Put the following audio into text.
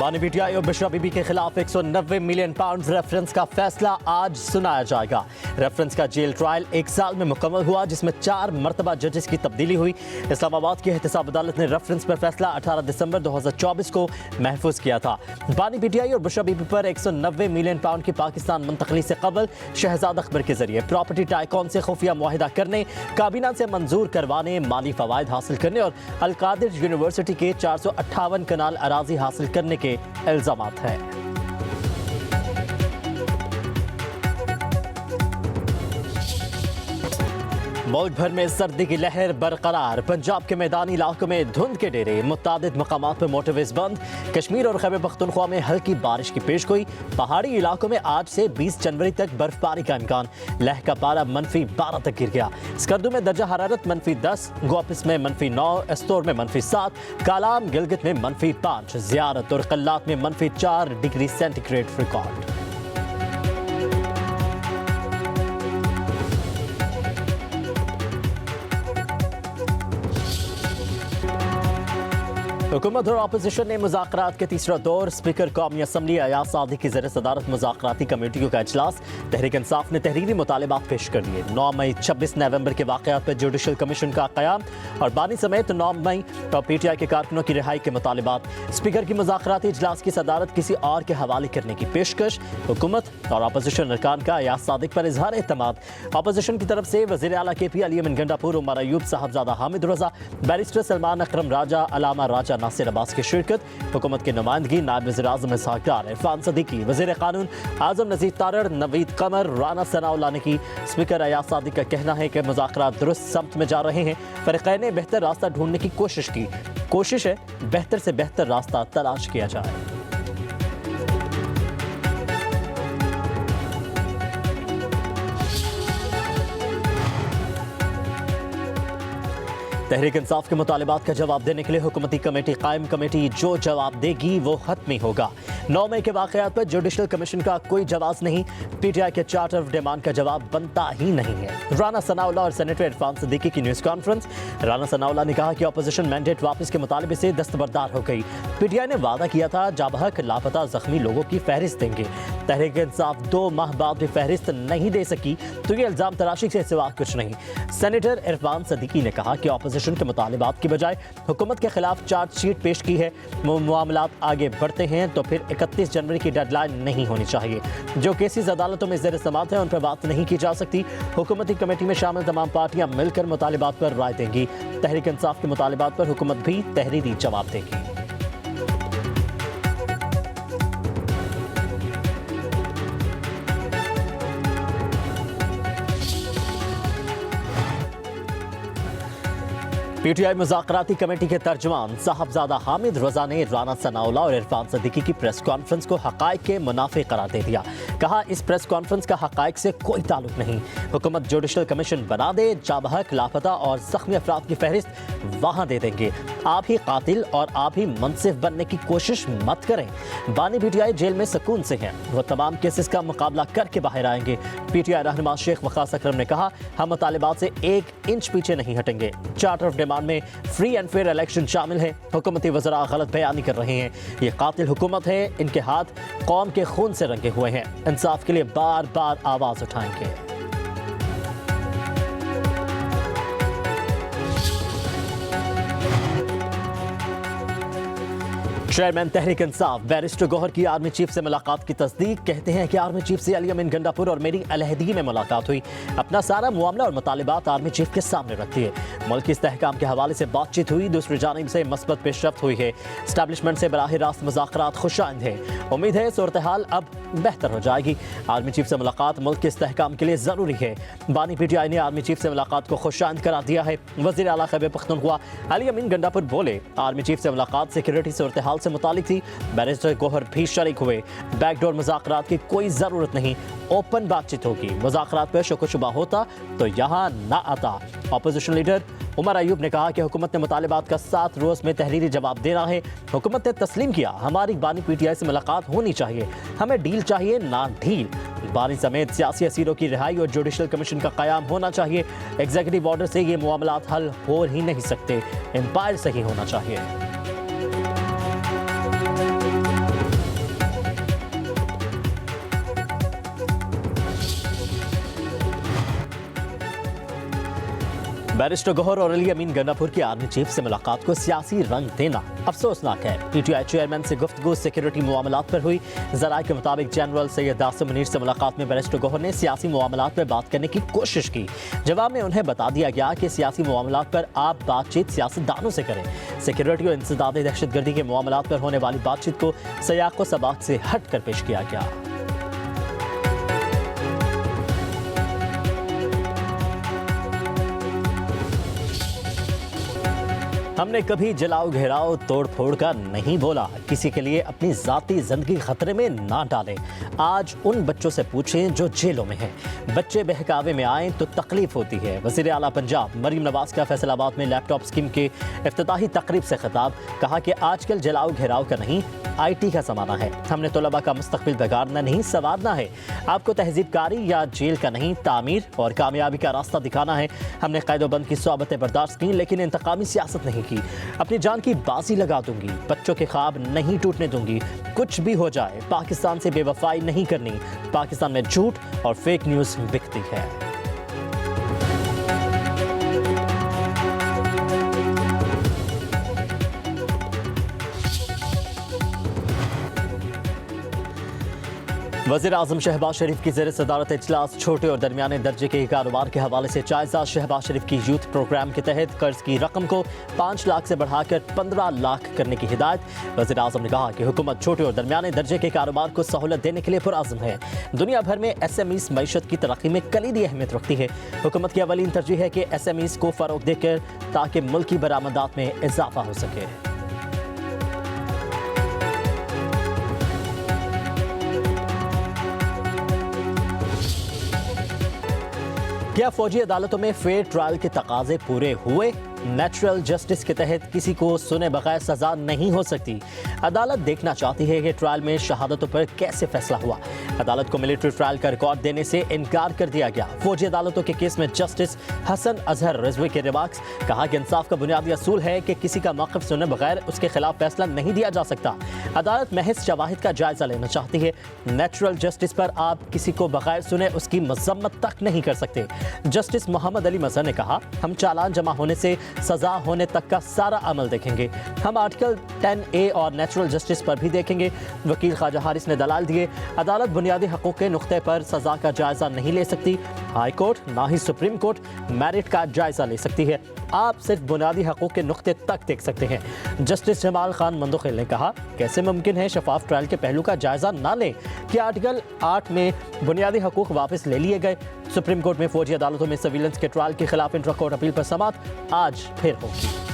बानी पीटीआई और बुशरा बीबी के खिलाफ 190 मिलियन पाउंड रेफरेंस का फैसला आज सुनाया जाएगा। रेफरेंस का जेल ट्रायल 1 साल में मुकम्मल हुआ, जिसमें 4 मरतबा जजेस की तब्दीली हुई। इस्लामाबाद की एहतसाब अदालत ने रेफरेंस पर फैसला 18 दिसंबर 2024 को महफूज किया था। बानी पीटीआई और बुशरा बीबी पर 190 मिलियन पाउंड की पाकिस्तान मुंतकली से कबल शहजाद अकबर के जरिए प्रॉपर्टी टाइकॉन से खुफिया मुआहिदा करने, काबीना से मंजूर करवाने, माली फवायद हासिल करने और अल-कादिर यूनिवर्सिटी के 458 कनाल अराजी हासिल करने के इल्जामात हैं। मुल्क भर में सर्दी की लहर बरकरार। पंजाब के मैदानी इलाकों में धुंध के डेरे, मुतादिद मकामात पर मोटरवेज बंद। कश्मीर और खैबर पख्तूनख्वा में हल्की बारिश की पेशगोई। पहाड़ी इलाकों में आज से 20 जनवरी तक बर्फबारी का इम्कान। लह का पारा -12 तक गिर गया। स्कर्दू में दर्जा हरारत -10, गोपिस में -9, एस्तोर में -7, कालाम गिलगित में -5, ज़ियारत और कल्लात में -4 डिग्री सेंटीग्रेड रिकॉर्ड। हुकूमत और अपोजिशन ने मुज़ाकरात के तीसरा दौर। स्पीकर कौमी असम्बली अयाज सादी की ज़र सदारत मुज़ाकराती कमेटियों का इजलास। तहरीक इंसाफ ने तहरीरी मुतालिबात पेश कर दिए। 9 मई 26 नवंबर के वाक़यात पर जुडिशल कमीशन का क़याम और बानी समेत 9 मई और पीटीआई के कारकुनों की रिहाई के मुतालिबात। स्पीकर की मुज़ाकराती इजलास की सदारत किसी और के हवाले करने की पेशकश। हुकूमत और अपोजिशन अरकान का अयाज सादिक पर इजहार एतमाद। अपोजिशन की तरफ से वज़ीर आला KP अली अमीन गंडापुर, उमर अयूब, साहबजादा हामिद रज़ा, बैरिस्टर सलमान अकरम राजा, अलामा राजा नासिर अब्बास की शिरकत। हुकूमत की नुमाइंदगी नायब वज़ीर-ए-आज़म इसहाक डार, इरफान सदीकी, वज़ीर कानून आज़म नज़ीर तारड़, नवीद कमर, राना सनाउल्लाह ने की। स्पीकर अयाज सादिक का कहना है कि मुज़ाकरात दुरुस्त समत में जा रहे हैं। फ़रीक़ैन ने बेहतर रास्ता ढूंढने की कोशिश है बेहतर से बेहतर रास्ता तलाश किया जाए। तहरीक इंसाफ के मुतालिबात का जवाब देने के लिए हुकूमती कमेटी कायम। कमेटी जो जवाब देगी वो हतमी होगा। 9 मई के वाक़यात पर जुडिशल कमीशन का कोई जवाब नहीं। पीटीआई के चार्टर ऑफ डिमांड का जवाब बनता ही नहीं है। राना सनाउल्लाह और सेनेटर इरफान सदीकी की न्यूज़ कॉन्फ्रेंस। राना सनाउल्लाह ने कहा कि अपोजिशन मैंडेट वापस के मुतालिबे से दस्तबरदार हो गई। पीटीआई ने वादा किया था जाबहक लापता जख्मी लोगों की फहरिस्त देंगे। तहरीक इंसाफ 2 माह बाद भी फहरिस्त नहीं दे सकी तो ये इल्ज़ाम तराशी से सिवा कुछ नहीं। सेनेटर इरफान सदीकी ने कहा कि अपोजिशन के मुतालिबात की बजाय हुकूमत के खिलाफ चार्जशीट पेश की है। मामलात आगे बढ़ते हैं तो फिर 31 जनवरी की डेडलाइन नहीं होनी चाहिए। जो केसेस अदालतों में ज़ेर समाअत है उन पर बात नहीं की जा सकती। हुकूमती कमेटी में शामिल तमाम पार्टियां मिलकर मुतालिबात पर राय देंगी। तहरीक इंसाफ के मुतालिबात पर हुकूमत भी तहरीरी जवाब देगी। पीटीआई मुज़ाकराती कमेटी के तर्जुमान साहबजादा हामिद रज़ा ने राना सनाउल्लाह और इरफान सदीकी की प्रेस कॉन्फ्रेंस को हक़ाइक़ के मुनाफे करार दे दिया। कहा इस प्रेस कॉन्फ्रेंस का हक़ाइक़ से कोई ताल्लुक नहीं। हुकूमत जुडिशल कमीशन बना दे, जाबहक लापता और ज़ख्मी अफराद की फहरिस्त वहाँ दे देंगे। आप ही कातिल और आप ही मुनसिफ बनने की कोशिश मत करें। बानी पीटीआई जेल में सुकून से हैं, वो तमाम केसेस का मुकाबला करके बाहर आएंगे। पीटीआई रहनुमा शेख वक़ास अकरम ने कहा हम मुतालिबात से 1 इंच पीछे नहीं हटेंगे। चार्टर ऑफ डिमांड में फ्री एंड फेयर इलेक्शन शामिल है। हुकूमती वज़रा गलत बयानी कर रहे हैं। ये कातिल हुकूमत है, इनके हाथ कौम के खून से रंगे हुए हैं। इंसाफ के लिए बार बार आवाज उठाएंगे। चेयरमैन तहरीक इंसाफ बैरिस्टर गौहर की आर्मी चीफ से मुलाकात की तस्दीक। कहते हैं कि आर्मी चीफ से अली अमीन गंडापुर और मेरी अलहदगी में मुलाकात हुई। अपना सारा मामला और मुतालिबात आर्मी चीफ के सामने रखती है। मुल्क की इस्तेहकाम के हवाले से बातचीत हुई। दूसरी जानिब से मस्बत पेशरफ्त हुई है। एस्टैब्लिशमेंट से बराह रास्त मुज़ाकरात खुशाइंद है। उम्मीद है सूरत हाल अब बेहतर हो जाएगी। आर्मी चीफ से मुलाकात मुल्क के इस्तेहकाम के लिए ज़रूरी है। बानी पीटीआई ने आर्मी चीफ से मुलाकात को खुशाइंद करार दिया है। वज़ीर आला खैबर पख्तूनख्वा अली अमीन गंडापुर बोले आर्मी चीफ से मुलाकात सिक्योरिटी सूरत हाल से मुतालिक थी। बैरिस्टर गौहर भी शरीक हुए। बैकडोर मुज़ाकरात की कोई ज़रूरत नहीं, ओपन बातचीत होगी। मुज़ाकरात पर शक व शुबा होता तो यहाँ ना आता। अपोजिशन लीडर उमर अयूब ने कहा कि हुकूमत ने मुतालिबात का 7 रोज़ में तहरीरी जवाब देना है। हुकूमत ने तस्लीम किया हमारी बानी पीटीआई से मुलाकात होनी चाहिए, हमें डील चाहिए ना ढील। बानी समेत सियासी असीरों की रिहाई और जुडिशल कमीशन का क़याम होना चाहिए। एग्जीक्यूटिव ऑर्डर से ये मामलात हल हो ही नहीं सकते, एम्पायर से ही होना चाहिए। बैरिस्टर गौहर और अली अमीन गंडापुर की आर्मी चीफ से मुलाकात को सियासी रंग देना अफसोसनाक है। पीटीआई चेयरमैन से गुफ्तगू सिक्योरिटी मामलात पर हुई। जराये के मुताबिक जनरल सैयद आसिम मुनीर से मुलाकात में बैरिस्टर गौहर ने सियासी मामलात पर बात करने की कोशिश की। जवाब में उन्हें बता दिया गया कि सियासी मामलात पर आप बातचीत सियासतदानों से करें। सिक्योरिटी और इंसदाद दहशतगर्दी के मामलात पर होने वाली बातचीत को सयाक़ व सबाक़ से हट कर पेश किया गया। हमने कभी जलाओ घेराओ तोड़ फोड़ का नहीं बोला। किसी के लिए अपनी जाती जिंदगी खतरे में ना डालें। आज उन बच्चों से पूछें जो जेलों में हैं। बच्चे बहकावे में आए तो तकलीफ होती है। वज़ीर आला पंजाब मरीम नवाज का फैसलाबाद में लैपटॉप स्कीम के इफ्तिताही तकरीब से खिताब। कहा कि आजकल जलाओ घेराव का नहीं, IT का ज़माना है। हमने तलबा का मुस्तकबिल बिगाड़ना नहीं, संवारना है। आपको तहजीबकारी या जेल का नहीं, तामीर और कामयाबी का रास्ता दिखाना है। हमने कैदोबंद की सोबतें बर्दाश्त की, लेकिन इंतकामी सियासत नहीं की। अपनी जान की बाजी लगा दूंगी। बच्चों के ख्वाब नहीं टूटने दूंगी। कुछ भी हो जाए, पाकिस्तान से बेवफाई नहीं करनी। पाकिस्तान में झूठ और फेक न्यूज़ बिकती है। वज़ीर आज़म शहबाज शरीफ की ज़ेर सदारत इजलास छोटे और दरमियाने दर्जे के कारोबार के हवाले से जायज़ा। शहबाज शरीफ की यूथ प्रोग्राम के तहत कर्ज की रकम को 5 लाख से बढ़ाकर 15 लाख करने की हिदायत। वज़ीर आज़म ने कहा कि हुकूमत छोटे और दरमियाने दर्जे के कारोबार को सहूलत देने के लिए पुरअज़्म है। दुनिया भर में SMEs मईशत की तरक्की में कलीदी अहमियत रखती है। हुकूमत की अवलीन तरजीह है कि SMEs को फ़रोग़ देकर ताकि मुल्की बरामदात में इजाफा हो सके। क्या फौजी अदालतों में फेयर ट्रायल के तकाजे पूरे हुए? नेचुरल जस्टिस के तहत किसी को सुने बगैर सजा नहीं हो सकती। अदालत देखना चाहती है कि ट्रायल में शहादतों पर कैसे फैसला हुआ। अदालत को मिलिट्री ट्रायल का रिकॉर्ड देने से इनकार कर दिया गया। फौजी अदालतों के केस में जस्टिस हसन अजहर रिजवी के रिमार्क्स। कहा कि इंसाफ का बुनियादी असूल है कि किसी का मौक़िफ़ सुने बगैर उसके खिलाफ फैसला नहीं दिया जा सकता। अदालत महज शवाहिद का जायजा लेना चाहती है। नेचुरल जस्टिस पर आप किसी को बगैर सुने उसकी मजम्मत तक नहीं कर सकते। जस्टिस मोहम्मद अली मजहर ने कहा, हम चालान जमा होने से सजा होने तक का सारा अमल देखेंगे। हम आर्टिकल 10A और नेचुरल जस्टिस पर भी देखेंगे। वकील ख्वाजा हारिस ने दलाल दिए। अदालत बुनियादी हकूक़ के नुक्ते पर सजा का जायजा नहीं ले सकती। हाई कोर्ट ना ही सुप्रीम कोर्ट मेरिट का जायजा ले सकती है। आप सिर्फ बुनियादी हकूक़ के नुक्ते तक देख सकते हैं। जस्टिस जमाल खान मंदोखिल ने कहा, कैसे मुमकिन है शफाफ ट्रायल के पहलू का जायजा ना लें कि आर्टिकल 8 में बुनियादी हकूक़ वापस ले लिए गए। सुप्रीम कोर्ट में फौजी अदालतों में सर्विलेंस के ट्रायल के खिलाफ इंट्रा कोर्ट अपील पर समाअत आज फिर होगी।